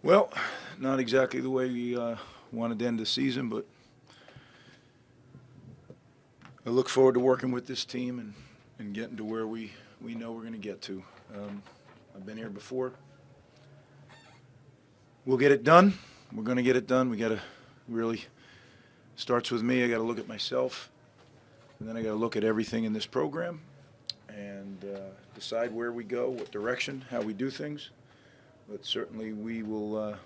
Well, not exactly the way we wanted to end the season, but I look forward to working with this team and getting to where we know we're going to get to. I've been here before. We'll get it done. We're going to get it done. We got to really, starts with me. I got to look at myself, and then I got to look at everything in this program and decide where we go, what direction, how we do things. But certainly we will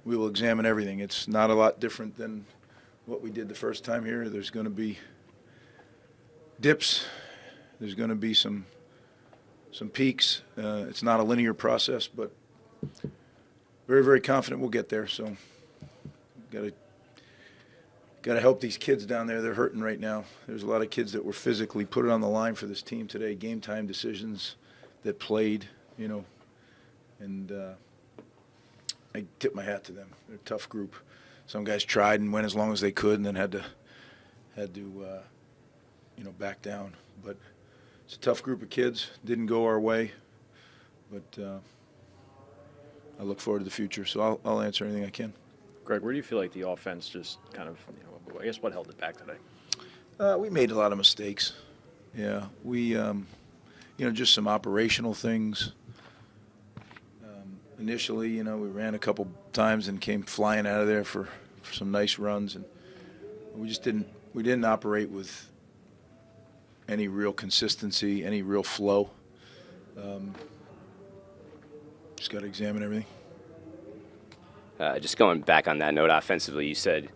examine everything. It's not a lot different than what we did the first time here. There's going to be dips. There's going to be some peaks. It's not a linear process, but very, very confident we'll get there. So got to help these kids down there. They're hurting right now. There's a lot of kids that were physically put it on the line for this team today. Game time decisions that played, and I tip my hat to them. They're a tough group. Some guys tried and went as long as they could, and then had to back down. But it's a tough group of kids. Didn't go our way, but I look forward to the future. So I'll answer anything I can. Greg, where do you feel like the offense just kind of, I guess what held it back today? We made a lot of mistakes. Yeah, we, just some operational things. Initially, we ran a couple times and came flying out of there for some nice runs, and we didn't operate with any real consistency, any real flow. Just got to examine everything. Just going back on that note, offensively, you said,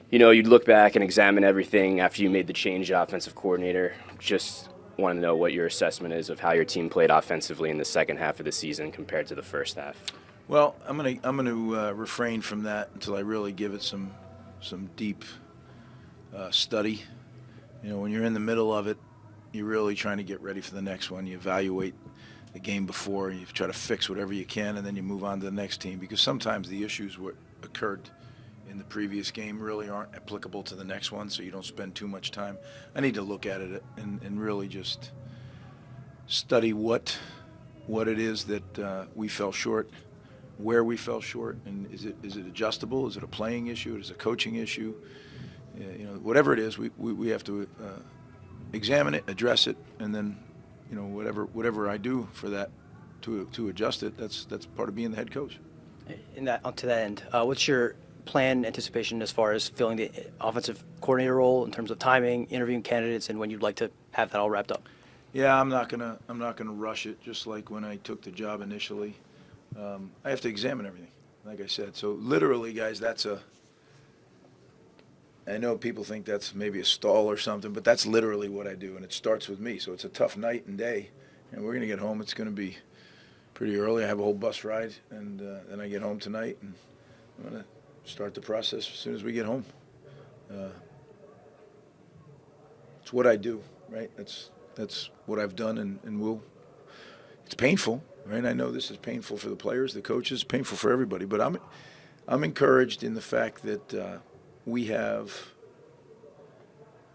you'd look back and examine everything after you made the change at offensive coordinator. Just want to know what your assessment is of how your team played offensively in the second half of the season compared to the first half. Well, I'm gonna refrain from that until I really give it some deep study. When you're in the middle of it, you're really trying to get ready for the next one. You evaluate the game before, you try to fix whatever you can, and then you move on to the next team, because sometimes the issues what occurred in the previous game really aren't applicable to the next one, so you don't spend too much time. I need to look at it and really just study what it is that we fell short, where we fell short, and is it adjustable? Is it a playing issue? Is it a coaching issue? Whatever it is, we have to examine it, address it, and then whatever I do for that to adjust it, that's part of being the head coach. To that end, what's your plan, anticipation as far as filling the offensive coordinator role in terms of timing, interviewing candidates, and when you'd like to have that all wrapped up? Yeah, I'm not gonna rush it. Just like when I took the job initially, I have to examine everything, like I said. So literally, guys, I know people think that's maybe a stall or something, but that's literally what I do, and it starts with me. So it's a tough night and day, and we're gonna get home. It's gonna be pretty early. I have a whole bus ride, and then I get home tonight, and I'm gonna start the process as soon as we get home. It's what I do, right? That's what I've done, and it's painful, right? I know this is painful for the players, the coaches, painful for everybody, but I'm encouraged in the fact that we have,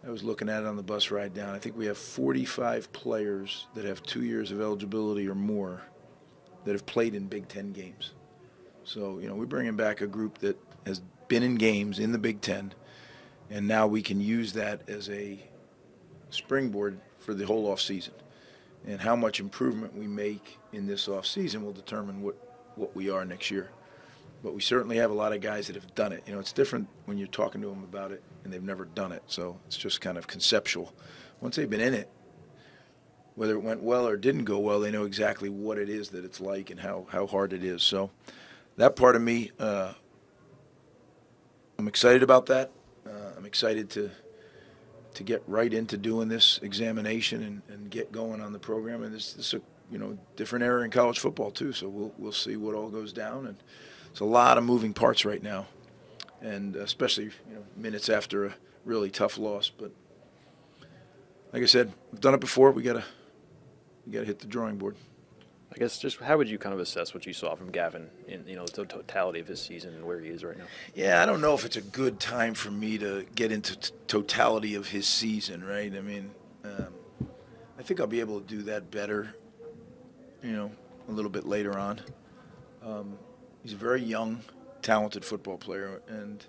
I was looking at it on the bus ride down, I think we have 45 players that have 2 years of eligibility or more that have played in Big Ten games. So, we're bringing back a group that has been in games in the Big Ten, and now we can use that as a springboard for the whole off season. And how much improvement we make in this off season will determine what we are next year. But we certainly have a lot of guys that have done it. It's different when you're talking to them about it and they've never done it. So it's just kind of conceptual. Once they've been in it, whether it went well or didn't go well, they know exactly what it is that it's like and how hard it is. So that part of me, I'm excited about that. I'm excited to get right into doing this examination and get going on the program. And this is a different era in college football too. So we'll see what all goes down. And it's a lot of moving parts right now, and especially minutes after a really tough loss. But like I said, we've done it before. We gotta hit the drawing board. I guess just how would you kind of assess what you saw from Gavin in the totality of his season and where he is right now? Yeah, I don't know if it's a good time for me to get into totality of his season, right? I mean, I think I'll be able to do that better, a little bit later on. He's a very young, talented football player, and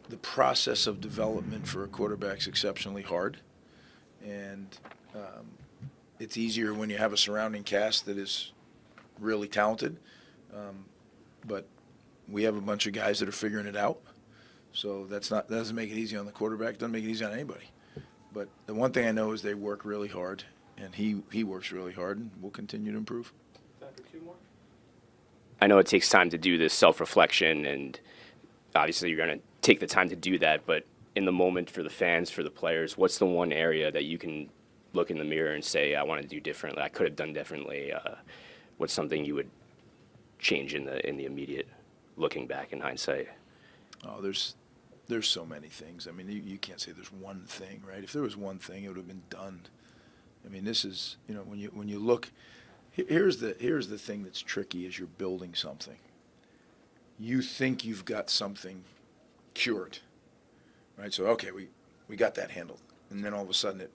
the process of development for a quarterback is exceptionally hard. And it's easier when you have a surrounding cast that is really talented. But we have a bunch of guys that are figuring it out. So that doesn't make it easy on the quarterback. It doesn't make it easy on anybody. But the one thing I know is they work really hard, and he works really hard, and we'll continue to improve. I know it takes time to do this self-reflection, and obviously you're going to take the time to do that, but in the moment for the fans, for the players, what's the one area that you can look in the mirror and say, I want to do differently, I could have done differently? What's something you would change in the immediate, looking back in hindsight? Oh, there's so many things. I mean, you can't say there's one thing, right? If there was one thing, it would have been done. I mean, this is, when you look, here's the thing that's tricky as you're building something. You think you've got something cured, right? So, okay, we got that handled. And then all of a sudden it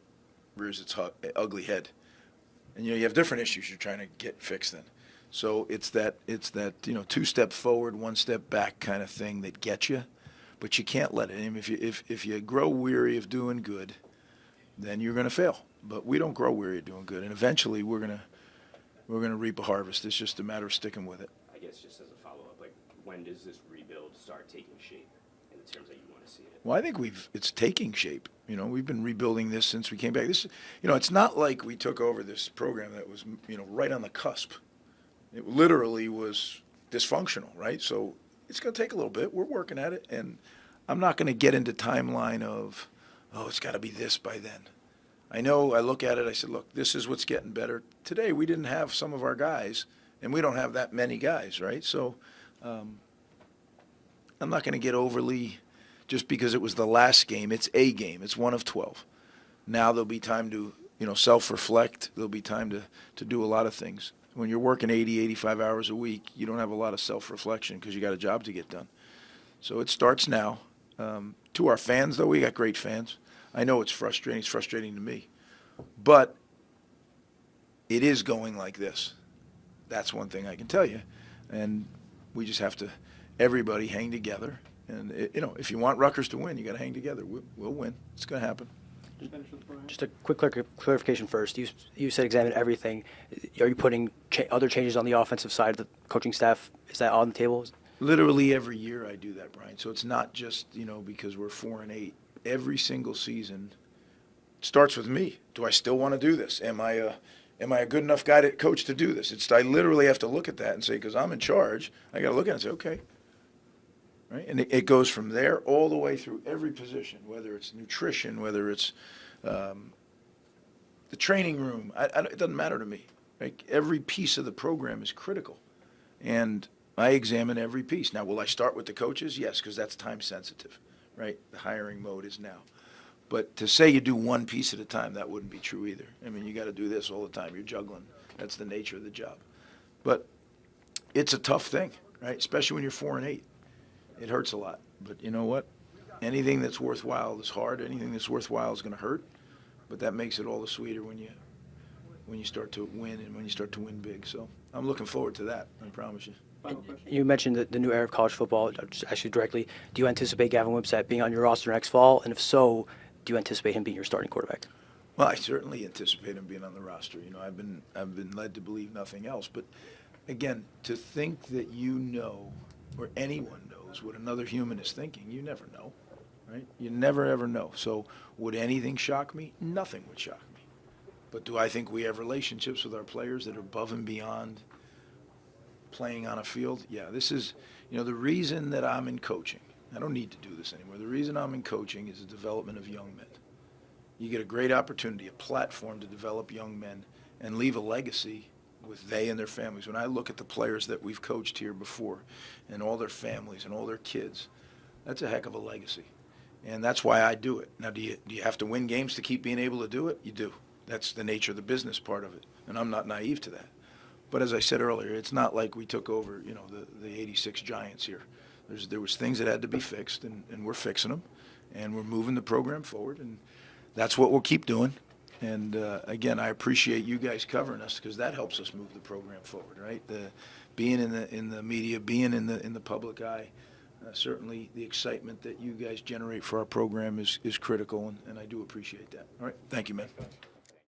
rears its ugly head. And, you have different issues you're trying to get fixed then. So it's that 2 steps forward, 1 step back kind of thing that gets you. But you can't let it. I mean, if you grow weary of doing good, then you're going to fail. But we don't grow weary of doing good. And eventually we're going to reap a harvest. It's just a matter of sticking with it. I guess just as a follow-up, like, when does this rebuild start taking shape in the terms that you want to see it? Well, I think it's taking shape. We've been rebuilding this since we came back. This, it's not like we took over this program that was, right on the cusp. It literally was dysfunctional, right? So it's going to take a little bit. We're working at it, and I'm not going to get into timeline of, it's got to be this by then. I know I look at it, I said, look, this is what's getting better. Today we didn't have some of our guys, and we don't have that many guys, right? So I'm not going to get overly, just because it was the last game. It's a game. It's 1 of 12. Now there'll be time to, self-reflect. There'll be time to do a lot of things. When you're working 80, 85 hours a week, you don't have a lot of self-reflection because you got a job to get done. So it starts now. To our fans, though, we got great fans. I know it's frustrating. It's frustrating to me. But it is going like this. That's one thing I can tell you. And we just have to, everybody hang together. And, if you want Rutgers to win, you got to hang together. We'll win. It's going to happen. Just a quick clarification first. You said examine everything. Are you putting other changes on the offensive side of the coaching staff? Is that on the table? Literally every year I do that, Brian. So it's not just, because we're 4-8. Every single season starts with me. Do I still want to do this? Am I a good enough guy coach to do this? I literally have to look at that and say, because I'm in charge, I got to look at it and say, okay. Right? And it goes from there all the way through every position, whether it's nutrition, whether it's the training room. It doesn't matter to me. Like, every piece of the program is critical. And I examine every piece. Now, will I start with the coaches? Yes, because that's time sensitive, right? The hiring mode is now. But to say you do one piece at a time, that wouldn't be true either. I mean, you got to do this all the time. You're juggling. That's the nature of the job. But it's a tough thing, right? Especially when you're 4-8. It hurts a lot. But you know what? Anything that's worthwhile is hard. Anything that's worthwhile is going to hurt. But that makes it all the sweeter when you start to win and when you start to win big. So I'm looking forward to that, I promise you. You mentioned the new era of college football. Just actually directly, do you anticipate Gavin Wimsatt being on your roster next fall? And if so, do you anticipate him being your starting quarterback? Well, I certainly anticipate him being on the roster. I've been led to believe nothing else. But again, to think that or anyone knows what another human is thinking, you never know, right? You never ever know. So would anything shock me? Nothing would shock me. But do I think we have relationships with our players that are above and beyond playing on a field? Yeah, this is, the reason that I'm in coaching. I don't need to do this anymore. The reason I'm in coaching is the development of young men. You get a great opportunity, a platform to develop young men and leave a legacy with they and their families. When I look at the players that we've coached here before and all their families and all their kids, that's a heck of a legacy. And that's why I do it. Now, do you have to win games to keep being able to do it? You do. That's the nature of the business part of it. And I'm not naive to that. But as I said earlier, it's not like we took over, the 86 Giants here. There was things that had to be fixed, and we're fixing them. And we're moving the program forward. And that's what we'll keep doing. And again, I appreciate you guys covering us because that helps us move the program forward, right? Being in the media, being in the public eye, certainly the excitement that you guys generate for our program is critical, and I do appreciate that. All right, thank you, man.